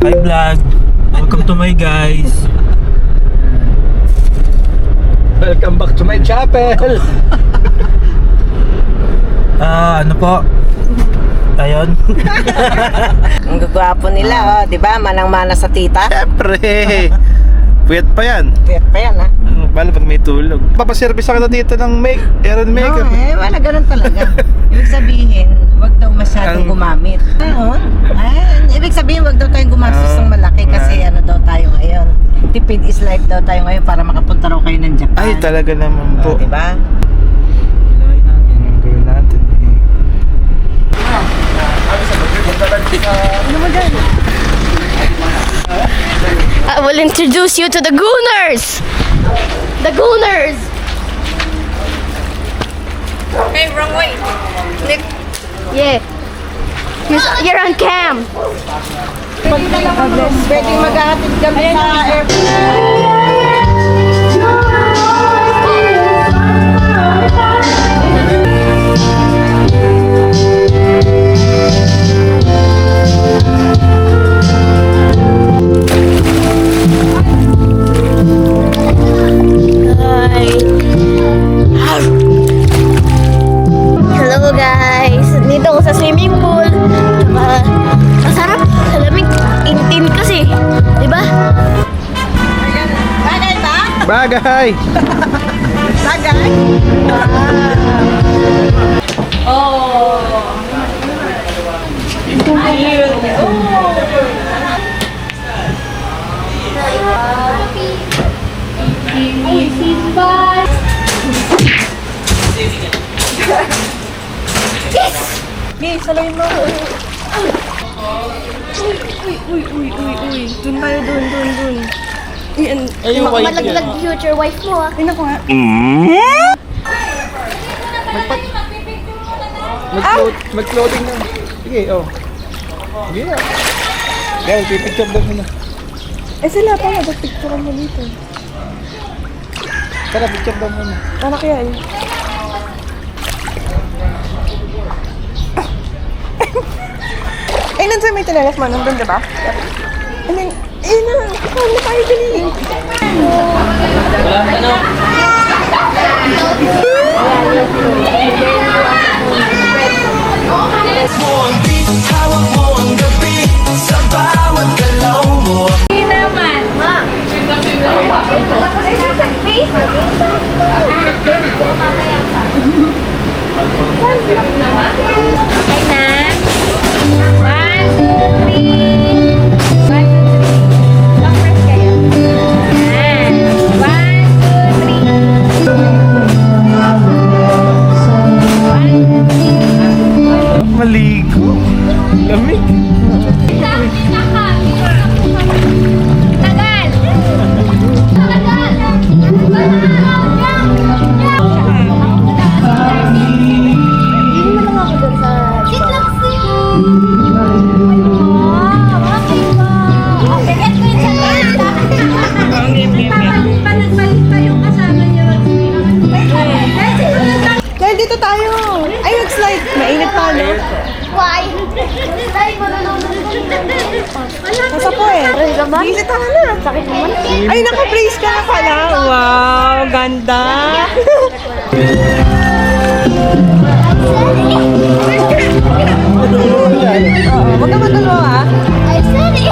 Hi vlog. Welcome to my guys. Welcome back to my chapel. Ano po? Ayun. Ang gagwapo nila, oh, di ba? Manang-mana sa tita. Siyempre. Puyat pa yan. Pwede pa yan, ha? Paano pag may tulog? Papaservice ako dito ng hair and makeup. Wala ganun talaga. Ibig sabihin, wag daw masyadong gumamit. Ayun. Ibig sabihin, wag daw tayong gumastos ng malaki kasi ano daw tayo ngayon. Tipid is life daw tayo ngayon para makapunta raw kayo ng Japan. Ay, talaga naman po. Di ba? Gawin natin. I will introduce you to the Gooners! The Gooners! Hey, wrong way. Yeah. You're on cam. Pwede maghahatid kami sa airport. Hi. Hello guys. Dito ako sa swimming pool. Masarap. Malamig. Intin kasi. Diba? Bagay ba? Bagay! Bagay? Hey, salamin mo. Uy. Dun tayo, dun. Ay, yung white yan. Malaglag future wife mo ah. Tingnan ko nga. Mag-floating na. Sige, oh. Sige na. Guys, pipicture daw muna. Sila pa nga, picture mo dito. Tara, picture daw muna. Ano kaya yun? Ay, nandiyan may tinelas mo. Nandun, diba? And then, ano tayo dali? Maligo. Lamig. Dahil dito tayo. Ay, mag-slide. Mainit pa, no? Why? Nasa po eh. Mainit ka na. Sakit naman. Ay, naka-brace ka na pala. Wow, ganda. Huwag ka matalo, ha? I said it.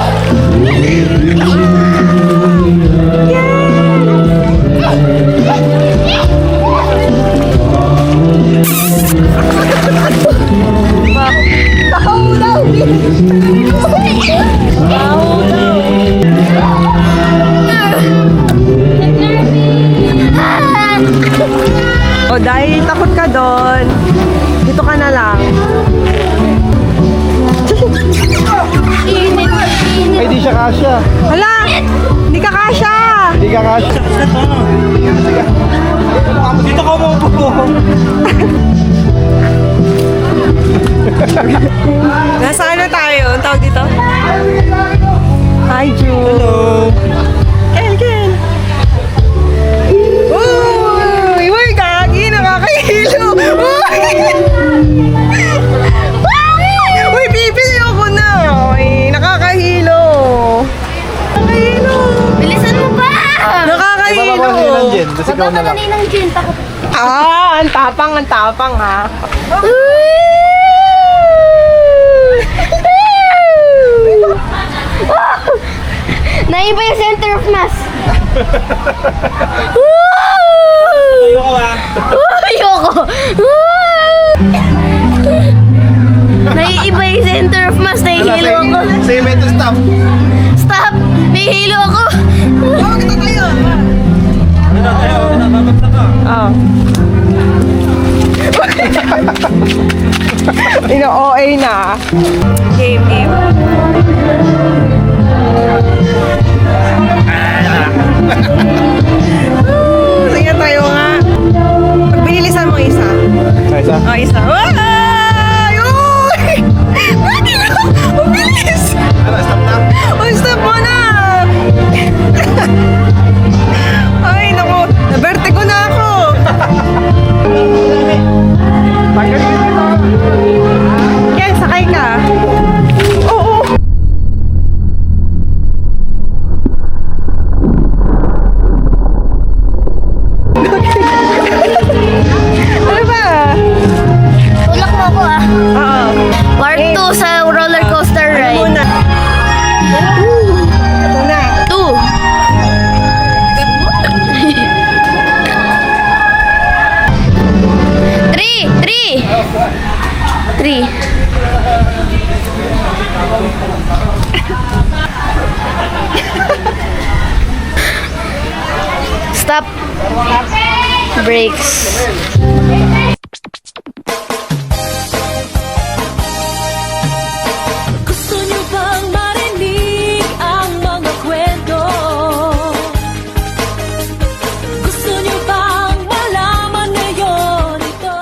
O dahil takot ka doon, dito ka na lang. Ay, di siya kasya. Hala! Hindi ka kasya! Di ka kasya. Dito ka umupo. Nasa ano tayo? Ang tawag dito? Hi, Ju. Hello. Ken. Uy! Uy, gagi! Nakakahilo! Uy! Uy, bibili ako na! Uy, nakakahilo! ikaw na lang. ng gin, takot. Ang tapang ha. Naiba yung center of mass. Ayoko ba? Ayoko. Naiiba yung center of mass. Nahihilo ako. Say me to stop. Stop! Nahihilo ako. Kita tayo. Babagsak ka. Ino-OA na. Game. Sige tayo nga. Binilisan mo isa. Isa. Isa. Ay! Uy! Bakit? Ang bilis! Ano, stop na? Stop mo na! Ay, naku. Na-vertigo na ako. Yan, sakay ka. Oo. Ano ba? Tulak mo ako ah. Oo. Part 2 sa roller coaster ride. Muna. Ito na. 3. Stop. Brakes. Gusto niyo bang marinig ang mga kwento? Gusto niyo bang malaman ngayon ito?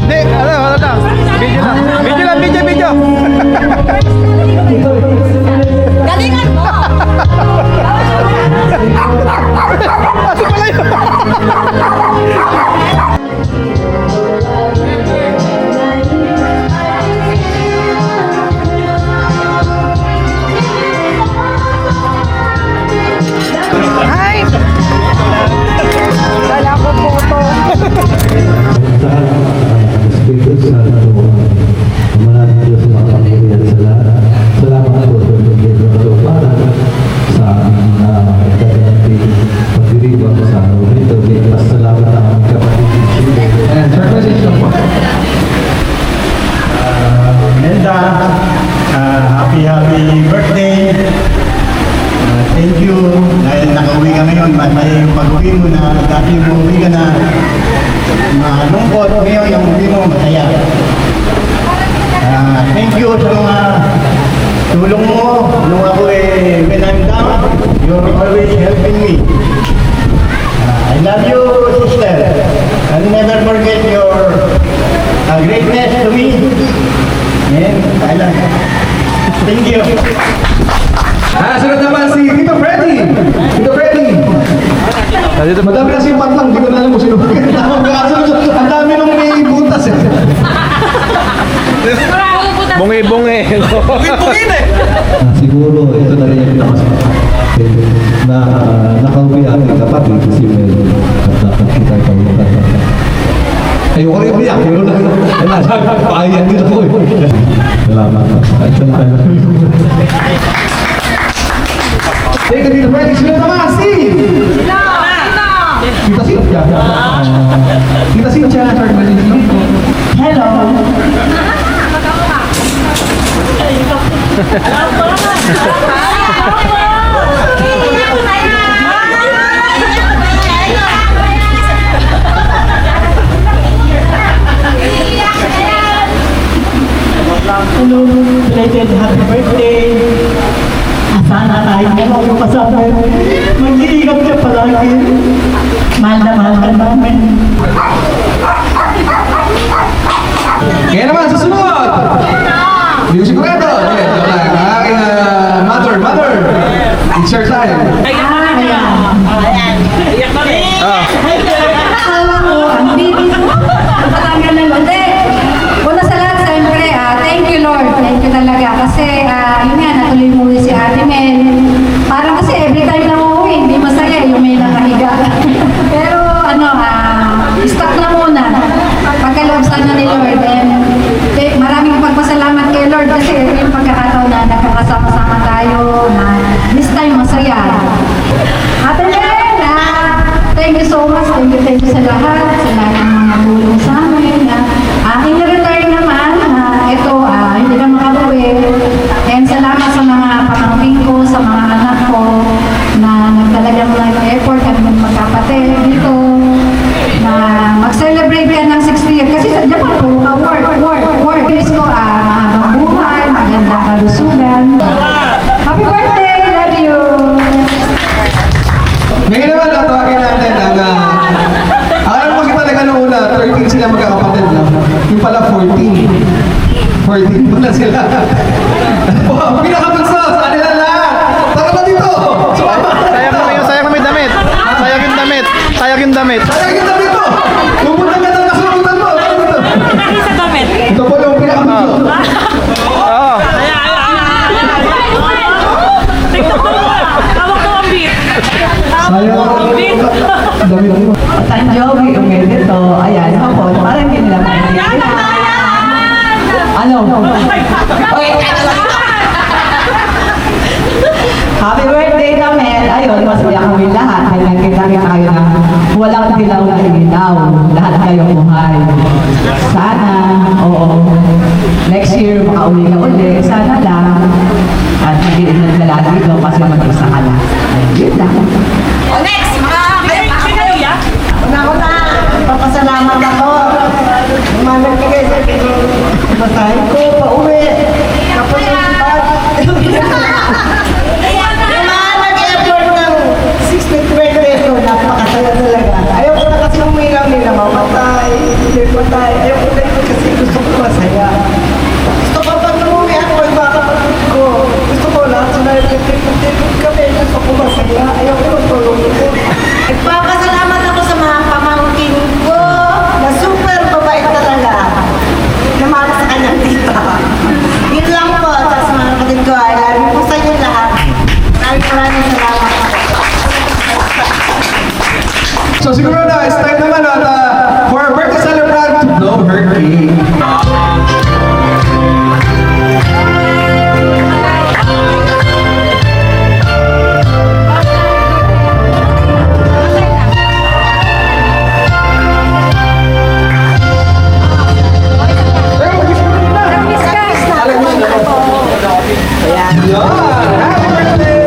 Hindi, ano lang. Video lang. Video. Galingan mo! Aso pala yun? Hi! Dala ko po ito. Espiritu Santo, Amanat Diyos na makapangyarihan sa lahat. Salamat po sa pagbigay ng katuparan sa aming kagating pagdiriwang sa araw nito. Salamat ang aming kapatid. And short message lang po. Menda, happy birthday. Thank you dahil nakauwi ka ngayon. May pag-uwi mo na, dati mo uwi ka na malungkot. Ngayon yung uwi mo masaya. Thank you sa mga tulong mo. Nung ako when I'm down, you're always helping me. I love you, sister. I'll never forget your greatness to me. And I love you. Thank you. Sunod naman si Tito Freddy. Tito Freddy. Madami na si Patlang, hindi ko na alam kung sino. Ang dami nung may butas eh. Bungi-bungi. Bungi-bungi na eh. Siguro ito na rin yung pinakasabi na nakauwi ang kapatid si Mel at nakakita ka mo ayoko rin umiyak pero pahayan din ako eh. Salamat. Teka dito Freddy, sila naman Steve! Kita Cynthia. Kita Cynthia. Hello. Hello, belated happy birthday. Sana tayo mo kasama. Mag-iingat ka palagi. Mahal na mahal ka namin. Kaya naman, susunod! Music Redo! Aking mother! It's your time! Asawa ko, ang baby ko. Patanggal ng hindi. Una sa lahat, siyempre, thank you Lord. Thank you talaga. damit. Sayang yung damit mo! Pupunta ka ng kasalutan mo! Ito po yung pinakabito. Oo. Sayang ang damit mo. San Joey, umedito. Ayan, hapon. Parang hindi nila maintindihan. Ano? Okay. Happy birthday namin. Ayun, masaya kami lahat. Kaya nakita kayo na walang dilaw na ilaw. Lahat kayo buhay. Sana, oo. Next year, makauwi ka uli. Sana lang. At hindi rin nagdala dito kasi mag-isa ka lang. Yun lang. Una-una, papasalamat ako. Umalag ka guys. Basahin ko, pauwi. Tapos yung bag. Yung mga nag-effort ng 63 peso, napakasaya talaga. Ayaw ko na kasi umilang-milang, mamatay, hindi patay. Ayaw ko na yun kasi gusto ko masaya. Gusto ko pag umuwi ako, iba kapatid ko. Gusto ko lahat sila yung kami. Gusto ko masaya. Ayaw ko tulong ko. Nagpapasalamat ako sa mga pamangkin ko na super babait talaga. Naman sa kanyang tita. Yun lang po. Tapos sa mga kapatid ko, I love you po sa inyo lahat. Maraming salamat. So siguro na, it's time naman at for our birthday celebrant to blow her cake. Happy birthday.